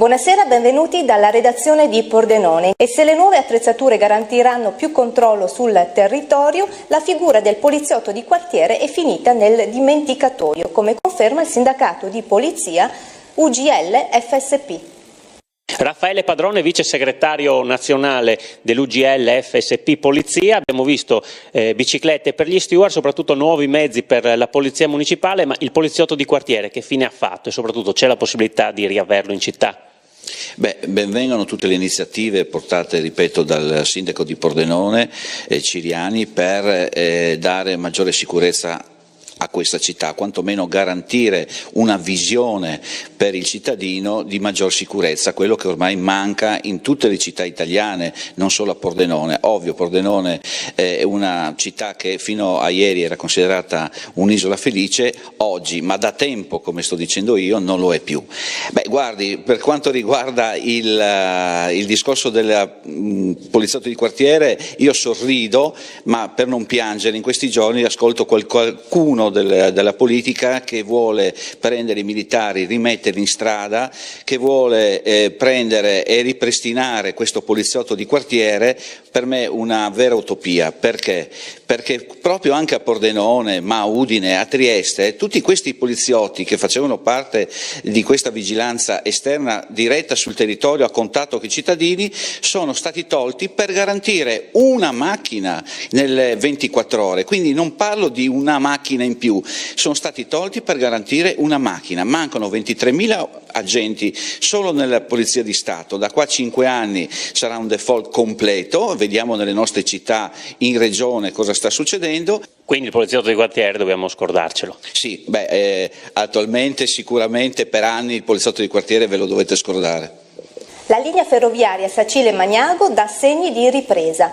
Buonasera, benvenuti dalla redazione di Pordenone. E se le nuove attrezzature garantiranno più controllo sul territorio, la figura del poliziotto di quartiere è finita nel dimenticatoio, come conferma il sindacato di polizia UGL FSP. Raffaele Padrone, vice segretario nazionale dell'UGL FSP Polizia. Abbiamo visto biciclette per gli steward, soprattutto nuovi mezzi per la polizia municipale, ma il poliziotto di quartiere che fine ha fatto e soprattutto c'è la possibilità di riaverlo in città? Benvengano tutte le iniziative portate, ripeto, dal sindaco di Pordenone, Ciriani, per dare maggiore sicurezza a questa città, quantomeno garantire una visione per il cittadino di maggior sicurezza, quello che ormai manca in tutte le città italiane, non solo a Pordenone. Ovvio, Pordenone è una città che fino a ieri era considerata un'isola felice, oggi, ma da tempo, come sto dicendo io, non lo è più. Guardi, per quanto riguarda il discorso del poliziotto di quartiere, io sorrido, ma per non piangere, in questi giorni ascolto qualcuno della politica che vuole prendere i militari, rimetterli in strada, che vuole prendere e ripristinare questo poliziotto di quartiere. Per me una vera utopia. Perché? Perché proprio anche a Pordenone, ma a Udine, a Trieste, tutti questi poliziotti che facevano parte di questa vigilanza esterna diretta sul territorio a contatto con i cittadini sono stati tolti per garantire una macchina nelle 24 ore, quindi non parlo di una macchina in più, sono stati tolti per garantire una macchina. Mancano 23.000 agenti solo nella Polizia di Stato, da qua a 5 anni sarà un default completo, vediamo nelle nostre città in regione cosa sta succedendo. Quindi il poliziotto di quartiere dobbiamo scordarcelo? Sì, attualmente sicuramente per anni il poliziotto di quartiere ve lo dovete scordare. La linea ferroviaria Sacile-Magnago dà segni di ripresa.